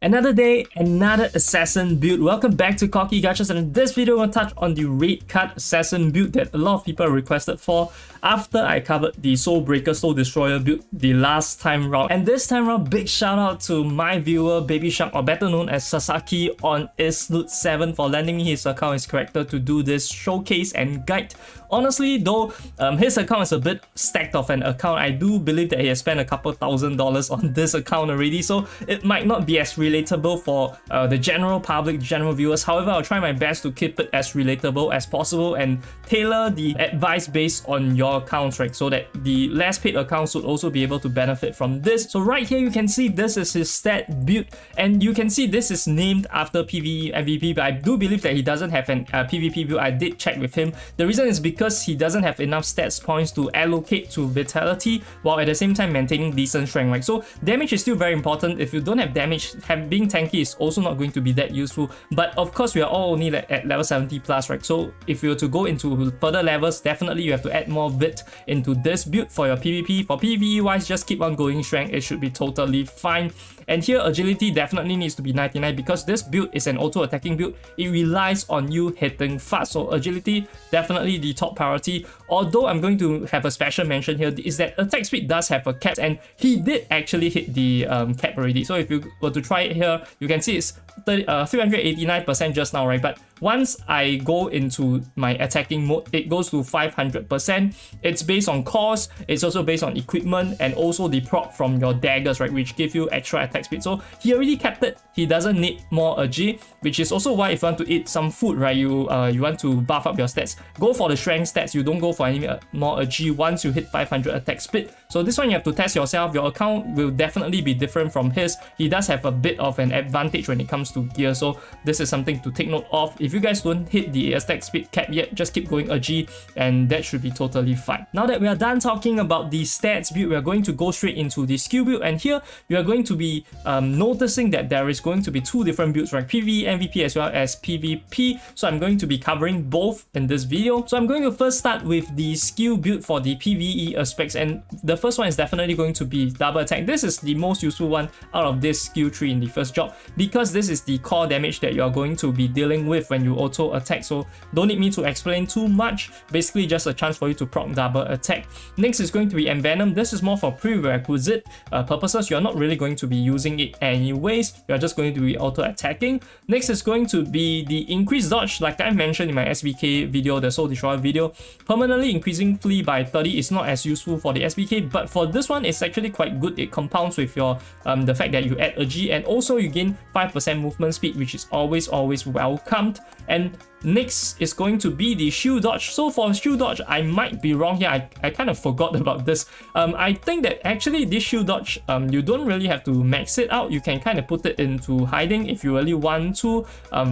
Another day, another assassin build. Welcome back to Cocky Gachas, and in this video we'll touch on the Red Card assassin build that a lot of people requested for after I covered the Soul Breaker, Soul Destroyer build the last time round. And this time round, big shout out to my viewer Baby Shark, or better known as Sasaki on Isloot7, for lending me his account, his character, to do this showcase and guide. Honestly though, his account is a bit stacked of an account. I do believe that he has spent a couple $1,000s on this account already, so it might not be as relatable for the general public, general viewers. However, I'll try my best to keep it as relatable as possible and tailor the advice based on your accounts, right? So that the less paid accounts would also be able to benefit from this. So right here you can see this is his stat build, and you can see this is named after PvE MVP, but I do believe that he doesn't have an PvP build. I did check with him. The reason is because he doesn't have enough stats points to allocate to vitality while at the same time maintaining decent strength, right? So damage is still very important. If you don't have damage, being tanky is also not going to be that useful. But of course, we are all only at level 70 plus, right? So if you were to go into further levels, definitely you have to add more vit into this build for your PvP. For PvE wise, just keep on going strength. It should be totally fine. And here, agility definitely needs to be 99 because this build is an auto-attacking build. It relies on you hitting fast. So agility, definitely the top priority. Although I'm going to have a special mention here is that attack speed does have a cap, and he did actually hit the cap already. So if you were to try it here, you can see it's 389% just now, right? But once I go into my attacking mode, it goes to 500%. It's based on cost, it's also based on equipment, and also the proc from your daggers, right, which give you extra attack speed. So he already capped it. He doesn't need more AGI, which is also why if you want to eat some food, right, you want to buff up your stats, go for the strength stats. You don't go for any more AGI once you hit 500 attack speed. So this one you have to test yourself. Your account will definitely be different from his. He does have a bit of an advantage when it comes to gear, so this is something to take note of. If you guys don't hit the attack speed cap yet, just keep going AGI and that should be totally fine. Now that we are done talking about the stats build, we are going to go straight into the skill build, and here we are going to be noticing that there is going to be two different builds, right? PvE MVP as well as PvP. So I'm going to be covering both in this video. So I'm going to first start with the skill build for the PvE aspects, and the first one is definitely going to be double attack. This is the most useful one out of this skill tree in the first job because this is the core damage that you're going to be dealing with when you auto attack. So don't need me to explain too much. Basically just a chance for you to proc double attack. Next is going to be Envenom. This is more for prerequisite purposes. You're not really going to be using it anyways. You're just going to be auto attacking. Next is going to be the increased dodge. Like I mentioned in my SBK video, the Soul Destroyer video, permanently increasing flee by 30 is not as useful for the SBK, but for this one it's actually quite good. It compounds with your the fact that you add a G, and also you gain 5% movement speed, which is always welcomed. And next is going to be the shield dodge. So for shield dodge, I might be wrong here. I kind of forgot about this. I think that actually this shield dodge, you don't really have to max it out. You can kind of put it into hiding if you really want to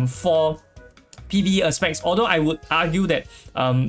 for PvE aspects. Although I would argue that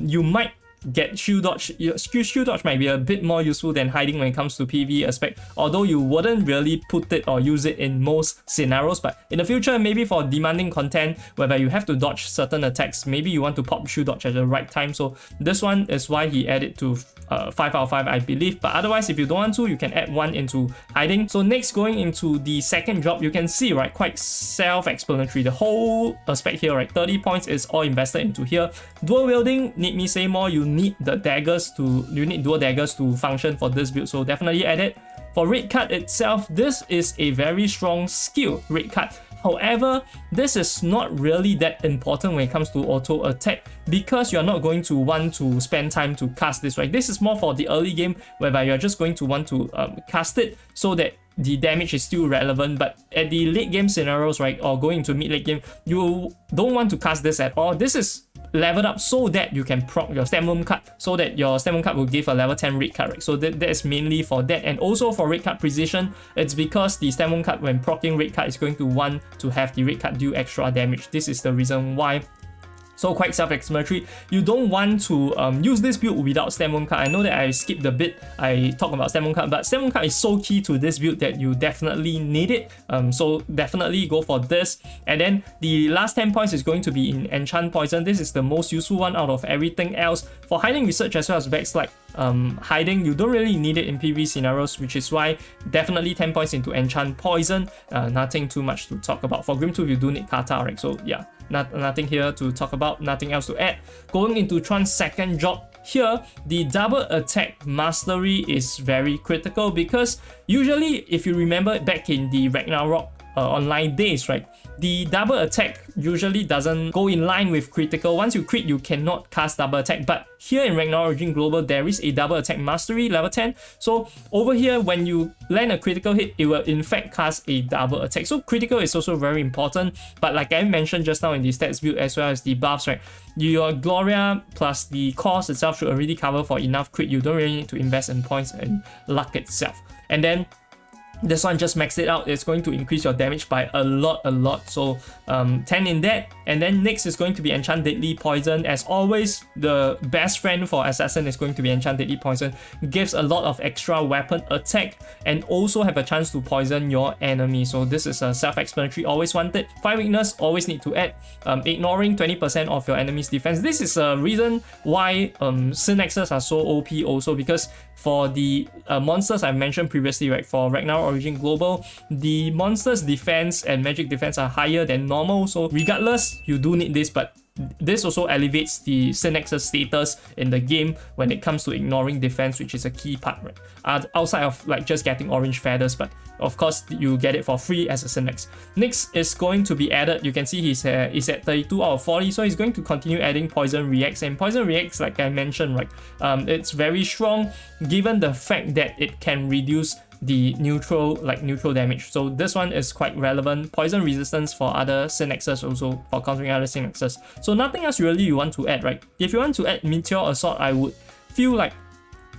you might get shield dodge. Shield dodge might be a bit more useful than hiding when it comes to PvE aspect, although you wouldn't really put it or use it in most scenarios. But in the future, maybe for demanding content whereby you have to dodge certain attacks, maybe you want to pop shield dodge at the right time. So this one is why he added to 5 out of 5, I believe. But otherwise, if you don't want to, you can add 1 into hiding. So next, going into the second job, you can see, right, quite self-explanatory. The whole aspect here, right, 30 points is all invested into here. Dual wielding, need me say more, you need the daggers to, you need dual daggers to function for this build, so definitely add it. For Red Card itself, this is a very strong skill, Red Card. However, this is not really that important when it comes to auto attack because you're not going to want to spend time to cast this, right? This is more for the early game whereby you're just going to want to cast it so that the damage is still relevant. But at the late game scenarios, right, or going into mid-late game, you don't want to cast this at all. This is leveled up so that you can proc your stem room card, so that your stem room card will give a level 10 red card, right? So that is mainly for that. And also for red card precision, it's because the stem room card, when proccing red card, is going to want to have the red card do extra damage. This is the reason why. So quite self-explanatory. You don't want to use this build without stem room card. I know that I skipped a bit. I talk about stem room card, but stem room card is so key to this build that you definitely need it. So definitely go for this. And then the last 10 points is going to be in Enchant Poison. This is the most useful one out of everything else. For hiding research as well as backslide, hiding. You don't really need it in PvP scenarios, which is why definitely 10 points into enchant poison. Nothing too much to talk about. For Grimtooth, you do need kata, right? So yeah, nothing here to talk about, nothing else to add. Going into Tron's second job, here, the double attack mastery is very critical because usually, if you remember back in the Ragnarok online days, right, the double attack usually doesn't go in line with critical. Once you crit, you cannot cast double attack. But here in Ragnarok Origin Global, there is a double attack mastery level 10. So over here, when you land a critical hit, it will in fact cast a double attack. So critical is also very important. But like I mentioned just now in the stats build as well as the buffs, right, your Gloria plus the cost itself should already cover for enough crit. You don't really need to invest in points and luck itself. And then this one just maxed it out. It's going to increase your damage by a lot. So 10 in that. And then next is going to be Enchant Deadly Poison. As always, the best friend for Assassin is going to be Enchant Deadly Poison. Gives a lot of extra weapon attack and also have a chance to poison your enemy. So this is a self-explanatory, always wanted. 5 weakness, always need to add. Ignoring 20% of your enemy's defense. This is a reason why Sinxes are so OP also, because for the monsters I mentioned previously, right, for Ragnarok Origin Global, the monsters defense and magic defense are higher than normal, so regardless, you do need this, but this also elevates the Sinx's status in the game when it comes to ignoring defense, which is a key part, right? Outside of like just getting orange feathers, but of course you get it for free as a Sinx. Next is going to be added. You can see he's at 32 out of 40, so he's going to continue adding poison reacts. And poison reacts, like I mentioned, right, it's very strong given the fact that it can reduce the neutral damage. So this one is quite relevant. Poison resistance for other Sinxes also, for countering other Sinxes. So nothing else really you want to add, right? If you want to add Meteor Assault, I would feel like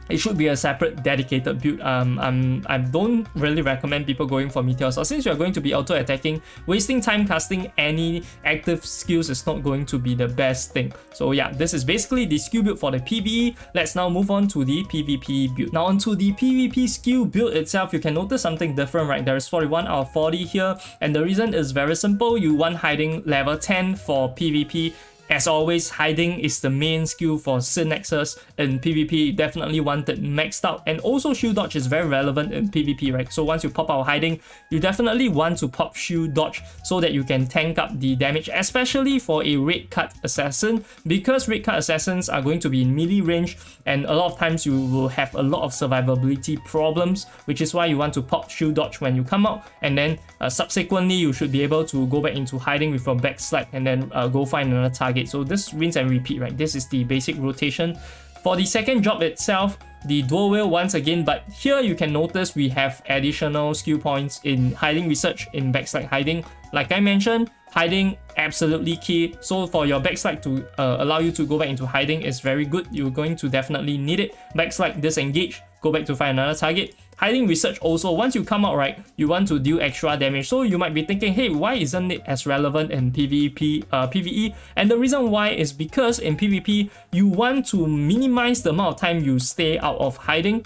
it should be a separate dedicated build. I don't really recommend people going for Meteor Assault. Since you're going to be auto-attacking, wasting time casting any active skills is not going to be the best thing. So yeah, this is basically the skill build for the PvE. Let's now move on to the PvP build. Now onto the PvP skill build itself, you can notice something different, right? There is 41 out of 40 here, and the reason is very simple. You want hiding level 10 for PvP. As always, hiding is the main skill for Sinxes in PvP. Definitely want it maxed out. And also shield dodge is very relevant in PvP, right? So once you pop out hiding, you definitely want to pop shield dodge so that you can tank up the damage, especially for a red cut assassin, because red cut assassins are going to be in melee range, and a lot of times you will have a lot of survivability problems, which is why you want to pop shield dodge when you come out, and then subsequently you should be able to go back into hiding with your backslide and then go find another target. So this rinse and repeat, right? This is the basic rotation. For the second job itself, the dual wheel once again, but here you can notice we have additional skill points in hiding research, in backslide hiding. Like I mentioned, hiding absolutely key. So for your backslide to allow you to go back into hiding is very good. You're going to definitely need it. Backslide, disengage, go back to find another target. Hiding research also, once you come out, right, you want to deal extra damage. So you might be thinking, hey, why isn't it as relevant in PvE? And the reason why is because in PvP, you want to minimize the amount of time you stay out of hiding.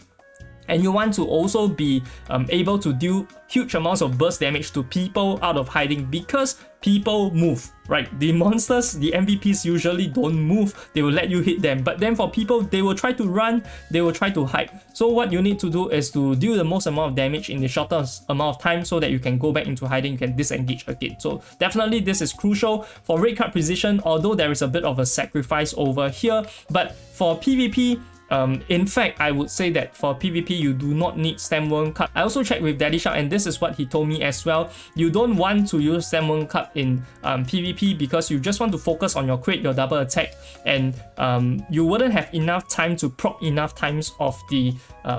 And you want to also be able to deal huge amounts of burst damage to people out of hiding, because people move, right? The monsters, the MVPs usually don't move. They will let you hit them. But then for people, they will try to run, they will try to hide. So what you need to do is to deal the most amount of damage in the shortest amount of time so that you can go back into hiding, you can disengage again. So definitely this is crucial for red card precision, although there is a bit of a sacrifice over here. But for PvP, in fact, I would say that for PvP, you do not need stem worm cut. I also checked with Daddy Shark, and this is what he told me as well. You don't want to use stem worm cut in PvP because you just want to focus on your crit, your double attack, and you wouldn't have enough time to proc enough times of the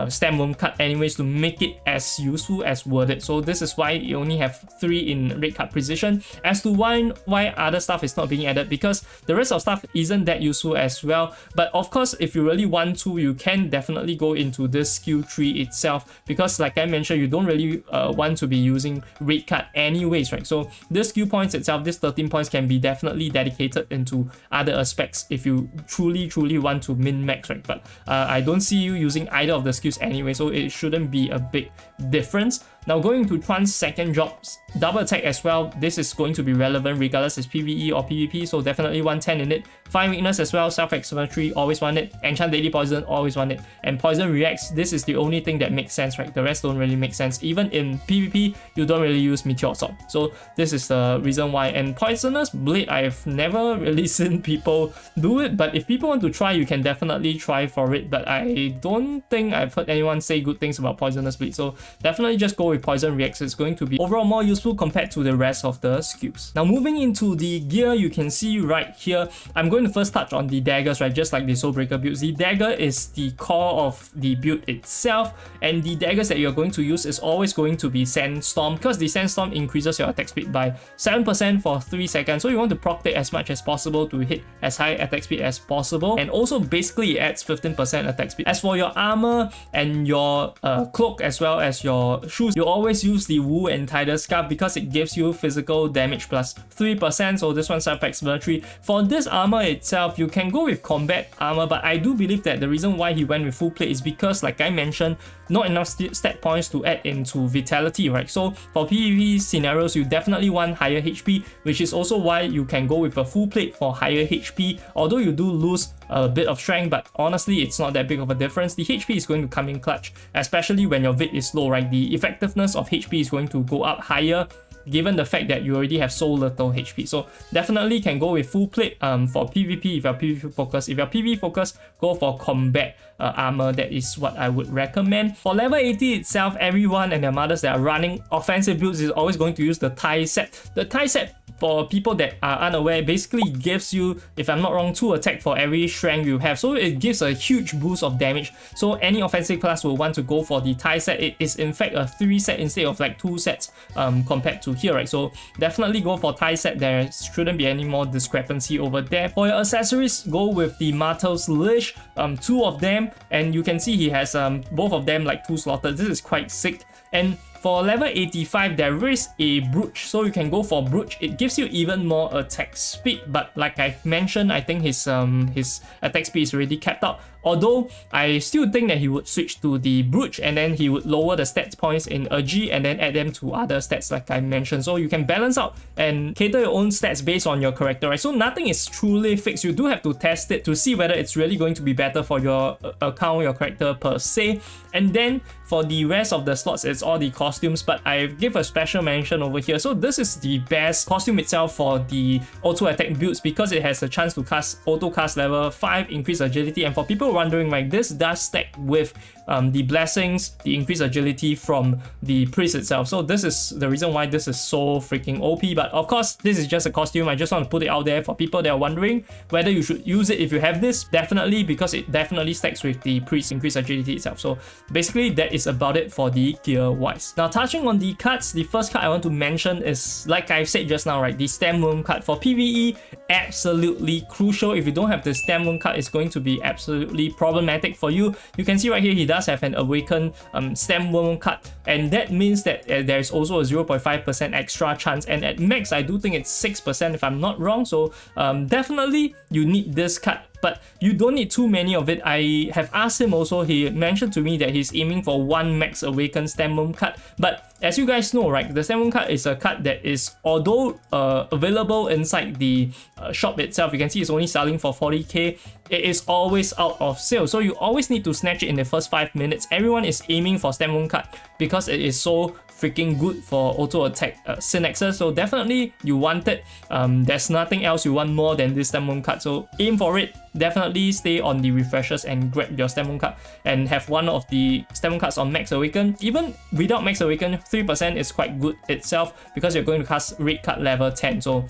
stem worm cut anyways to make it as useful as worded. So this is why you only have 3 in red card precision. As to why other stuff is not being added, because the rest of stuff isn't that useful as well. But of course, if you really want to, you can definitely go into this skill tree itself, because like I mentioned, you don't really want to be using red card anyways, right? So this skill points itself, this 13 points, can be definitely dedicated into other aspects if you truly want to min-max, right? But I don't see you using either of the skills anyway, so it shouldn't be a big difference. Now going to Trance second drops, double attack as well. This is going to be relevant regardless it's PvE or PvP, so definitely 110 in it. Fine weakness as well, self-explanatory, always want it. Enchant daily poison, always want it. And poison reacts, this is the only thing that makes sense, right? The rest don't really make sense. Even in PvP, you don't really use Meteor Sword. So this is the reason why. And Poisonous Blade, I've never really seen people do it, but if people want to try, you can definitely try for it. But I don't think I've heard anyone say good things about Poisonous Blade. So definitely just go with Poison Reacts. It's going to be overall more useful compared to the rest of the skills. Now moving into the gear, you can see right here, I'm going to first touch on the daggers, right? Just like the Soulbreaker builds. The dagger is the core of the build itself, and the daggers that you're going to use is always going to be Sandstorm, because the Sandstorm increases your attack speed by 7% for 3 seconds. So you want to proc it as much as possible to hit as high attack speed as possible, and also basically it adds 15% attack speed. As for your armor and your cloak as well as your shoes, you always use the Wool and Tidal Scarf because it gives you physical damage plus 3%, so this one's self-explanatory. For this armor itself, you can go with combat armor, but I do believe that the reason why he went with full plate is because, like I mentioned, not enough stat points to add into vitality, right? So for PvP scenarios, you definitely want higher HP, which is also why you can go with a full plate for higher HP, although you do lose a bit of strength, but honestly it's not that big of a difference. The HP is going to come in clutch, especially when your vid is low, right? The effectiveness of HP is going to go up higher given the fact that you already have so little HP. So definitely can go with full plate for PvP if you're PvP focused. If you're PvP focused, go for combat armor. That is what I would recommend. For level 80 itself, everyone and their mothers that are running offensive builds is always going to use the tie set. The tie set, for people that are unaware, basically gives you, if I'm not wrong, 2 attack for every strength you have. So it gives a huge boost of damage. So any offensive class will want to go for the tie set. It is in fact a 3 set instead of like 2 sets compared to here, right? So definitely go for tie set. There shouldn't be any more discrepancy over there. For your accessories, go with the Martel's Leash, 2 of them, and you can see he has both of them like 2 slotted. This is quite sick. And for level 85, there is a Brooch, so you can go for Brooch. It gives you even more attack speed, but like I've mentioned, I think his attack speed is already capped out. Although I still think that he would switch to the Brooch and then he would lower the stats points in AGI and then add them to other stats like I mentioned. So you can balance out and cater your own stats based on your character, right? So nothing is truly fixed. You do have to test it to see whether it's really going to be better for your account, your character per se. And then for the rest of the slots, it's all the costumes, but I give a special mention over here. So this is the best costume itself for the auto attack builds because it has a chance to cast auto cast level 5, increase agility, and for people wondering, like, this does stack with the blessings, the increased agility from the priest itself. So this is the reason why this is so freaking OP. But of course, this is just a costume. I just want to put it out there for people that are wondering whether you should use it if you have this. Definitely, because it definitely stacks with the priest increased agility itself. So basically, that is about it for the gear wise. Now, touching on the cards, the first card I want to mention is, like I've said just now, right, the Stem Wound card. For PvE, absolutely crucial. If you don't have the Stem Wound card, it's going to be absolutely problematic for you. You can see right here, he does have an Awakened Stem Wound card, and that means that there's also a 0.5% extra chance, and at max, I do think it's 6% if I'm not wrong. So definitely you need this card, but you don't need too many of it. I have asked him also, he mentioned to me that he's aiming for 1 max Awakened Stem Wound card, but as you guys know, right, the Stem Wound card is a card that is, although available inside the shop itself, you can see it's only selling for 40k, it is always out of sale. So you always need to snatch it in the first 5 minutes. Everyone is aiming for Stem Wound card because it is so freaking good for auto attack Sinxes. So definitely you want it. There's nothing else you want more than this Stem Wound card. So aim for it. Definitely stay on the refreshers and grab your Stem Wound card and have one of the Stem Wound cards on Max Awaken. Even without Max Awaken, 3% is quite good itself because you're going to cast Raid card level 10. So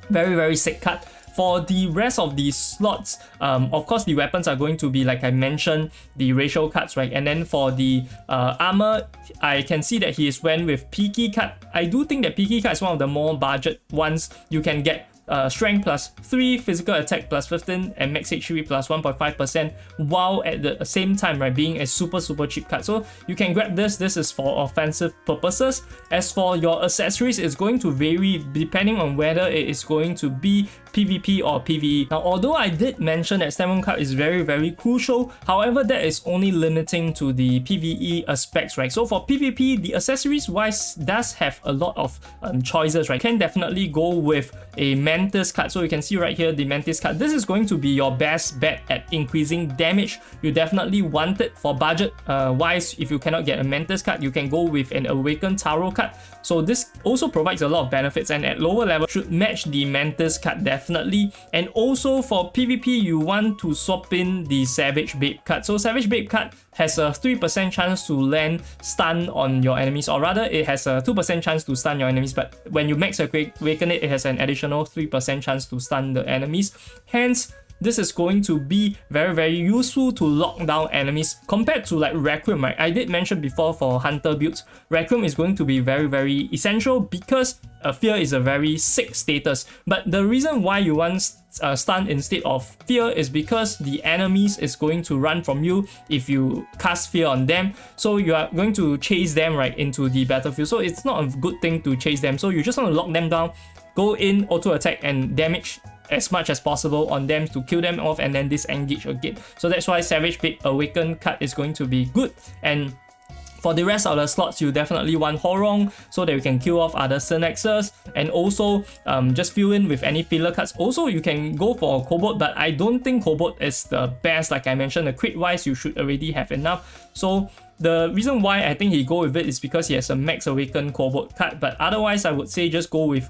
very, very sick card. For the rest of the slots, of course, the weapons are going to be, like I mentioned, the racial cards, right? And then for the armor, I can see that he is went with Peaky card. I do think that Peaky card is one of the more budget ones. You can get strength plus 3, physical attack plus 15, and max HP plus 1.5%, while at the same time, right, being a super cheap card. So you can grab this. This is for offensive purposes. As for your accessories, it's going to vary depending on whether it is going to be PvP or PvE. Now, although I did mention that stamina card is very crucial, however, that is only limiting to the PvE aspects, right? So for PvP, the accessories wise does have a lot of choices, right? You can definitely go with a Mantis card. So you can see right here the Mantis card. This is going to be your best bet at increasing damage. You definitely want it. For budget wise, if you cannot get a Mantis card, you can go with an Awakened Taro card. So this also provides a lot of benefits, and at lower level should match the Mantis card definitely. And also for PvP, you want to swap in the Savage Babe card. So Savage Babe card has a 3% chance to land stun on your enemies, or rather it has a 2% chance to stun your enemies, but when you max awaken it, it has an additional 3% chance to stun the enemies. Hence, this is going to be very useful to lock down enemies compared to like Requiem, right? I did mention before for Hunter builds, Requiem is going to be very essential because Fear is a very sick status. But the reason why you want stun instead of Fear is because the enemies is going to run from you if you cast Fear on them. So you are going to chase them right into the battlefield. So it's not a good thing to chase them. So you just want to lock them down, go in, auto attack and damage as much as possible on them to kill them off and then disengage again. So that's why Savage Babe Awaken card is going to be good. And for the rest of the slots, you definitely want Horong so that you can kill off other Sinxes, and also just fill in with any filler cards. Also, you can go for Kobold, but I don't think Kobold is the best. Like I mentioned, the crit wise, you should already have enough. So the reason why I think he go with it is because he has a Max Awaken Kobold card, but otherwise I would say just go with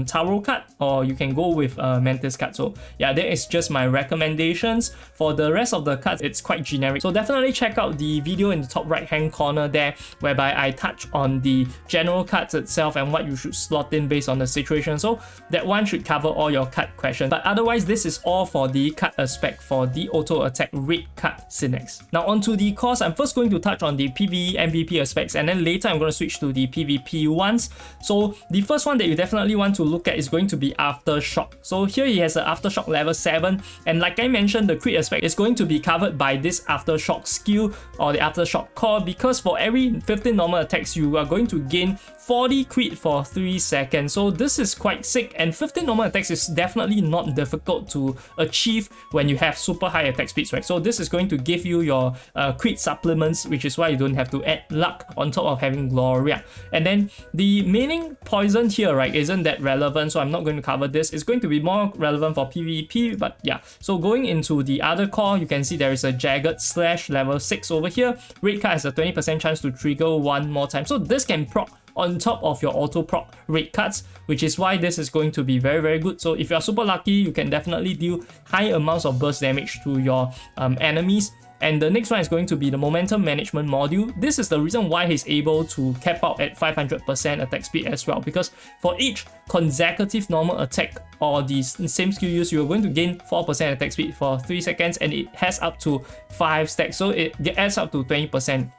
Taro card, or you can go with Mantis card. So yeah, that is just my recommendations. For the rest of the cards, it's quite generic. So definitely check out the video in the top right hand corner there, whereby I touch on the general cards itself and what you should slot in based on the situation. So that one should cover all your card questions. But otherwise, this is all for the card aspect for the auto attack rate card Sinx. Now onto the course, I'm first going to touch on the PvE MVP aspects, and then later I'm going to switch to the PvP ones. So the first one that you definitely want to look at is going to be Aftershock. So here he has an Aftershock level 7, and like I mentioned, the crit aspect is going to be covered by this Aftershock skill or the Aftershock core, because for every 15 normal attacks you are going to gain 40 crit for 3 seconds. So this is quite sick, and 15 normal attacks is definitely not difficult to achieve when you have super high attack speeds, right? So this is going to give you your crit supplements, which is why you don't have to add luck on top of having Gloria. And then the meaning poison here, right, isn't that relevant, so I'm not going to cover this. It's going to be more relevant for PvP, but yeah. So going into the other core, you can see there is a Jagged Slash level 6 over here. Red card has a 20% chance to trigger one more time. So this can proc on top of your auto proc red cards, which is why this is going to be very good. So if you're super lucky, you can definitely deal high amounts of burst damage to your enemies. And the next one is going to be the Momentum Management module. This is the reason why he's able to cap out at 500% attack speed as well, because for each consecutive normal attack or the same skill use, you're going to gain 4% attack speed for 3 seconds, and it has up to 5 stacks, so it adds up to 20%.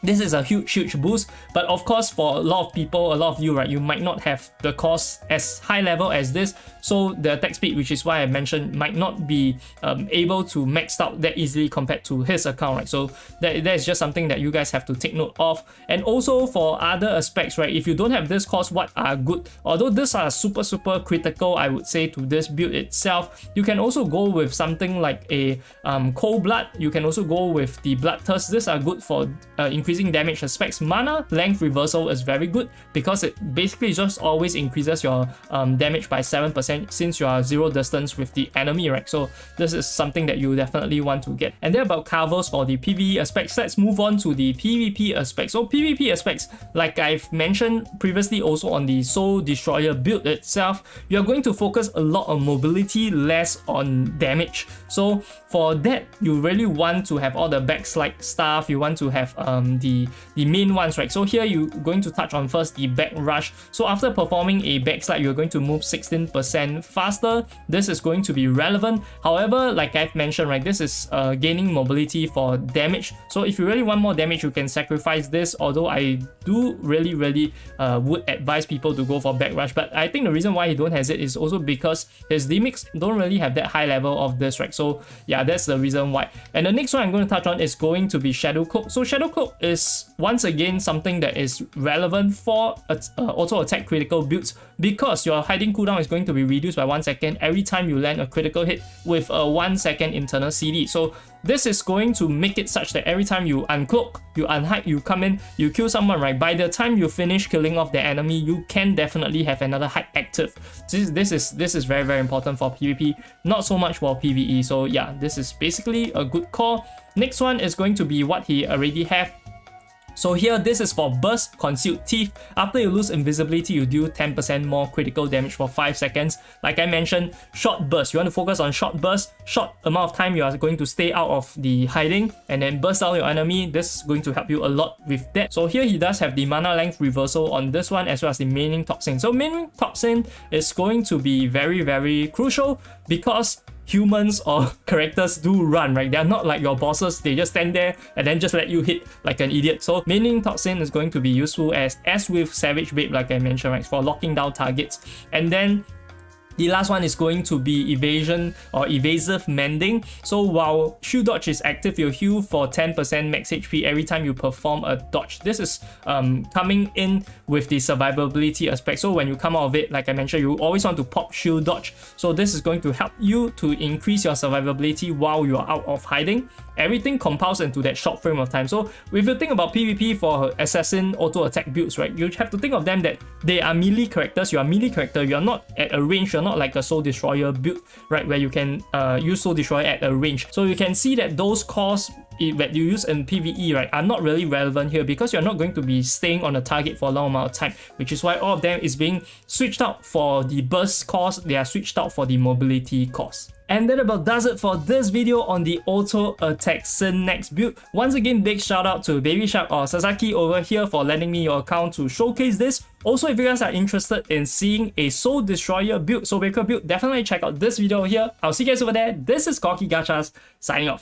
This is a huge boost, but of course for a lot of people, a lot of you, right, you might not have the cost as high level as this, so the attack speed, which is why I mentioned, might not be able to max out that easily compared to his account, right? So that is just something that you guys have to take note of. And also for other aspects, right, if you don't have this cost, what are good? Although these are super critical, I would say, to this build itself, you can also go with something like a Cold Blood. You can also go with the Bloodthirst. These are good for increasing damage aspects. Mana Length Reversal is very good because it basically just always increases your damage by 7% since you are 0 distance with the enemy, right? So this is something that you definitely want to get. And there about covers for the PvE aspects. Let's move on to the PvP aspects. So PvP aspects, like I've mentioned previously also on the Soul Destroyer build itself, you're going to focus a lot on mobility, less on damage. So for that, you really want to have all the backslide stuff. You want to have the main ones, right? So here you're going to touch on first the back rush. So after performing a backslide, you're going to move 16% faster. This is going to be relevant. However, like I've mentioned, right, this is gaining mobility for damage. So if you really want more damage, you can sacrifice this, although I do really would advise people to go for back rush. But I think the reason why he don't has it is also because his D-mix don't really have that high level of this, right? So yeah, that's the reason why. And the next one I'm going to touch on is going to be Shadow Cloak. So Shadow Cloak is once again something that is relevant for auto attack critical builds, because your hiding cooldown is going to be reduced by 1 second every time you land a critical hit with a 1 second internal CD. So this is going to make it such that every time you uncloak, you unhide, you come in, you kill someone, right? By the time you finish killing off the enemy, you can definitely have another hide active. This is very important for PvP, not so much for PvE. So yeah, this is basically a good call. Next one is going to be what he already have. So here, this is for Burst Concealed Teeth. After you lose invisibility, you deal 10% more critical damage for 5 seconds. Like I mentioned, short burst. You want to focus on short burst. Short amount of time you are going to stay out of the hiding and then burst out your enemy. This is going to help you a lot with that. So here he does have the mana length reversal on this one, as well as the Maining Toxin. So Maining Toxin is going to be very crucial, because humans or characters do run, right? They're not like your bosses, they just stand there and then just let you hit like an idiot. So Maining Toxin is going to be useful as with Savage Babe, like I mentioned, right, for locking down targets. And then the last one is going to be evasion or evasive mending. So while shield dodge is active, you'll heal for 10% max HP every time you perform a dodge. This is coming in with the survivability aspect. So when you come out of it, like I mentioned, you always want to pop shield dodge. So this is going to help you to increase your survivability while you are out of hiding. Everything compounds into that short frame of time. So if you think about PvP for assassin auto attack builds, right, you have to think of them that they are melee characters. You are melee character, you are not at a range, you're not like a Soul Destroyer build, right, where you can use Soul Destroyer at a range. So you can see that those cores that you use in PvE, right, are not really relevant here, because you're not going to be staying on a target for a long amount of time, which is why all of them is being switched out for the burst cores. They are switched out for the mobility cores. And that about does it for this video on the auto attack Sinx build. Once again, big shout out to Baby Shark or Sasaki over here for lending me your account to showcase this. Also, if you guys are interested in seeing a Soul Destroyer build, Soul Breaker build, definitely check out this video here. I'll see you guys over there. This is Corky Gachas signing off.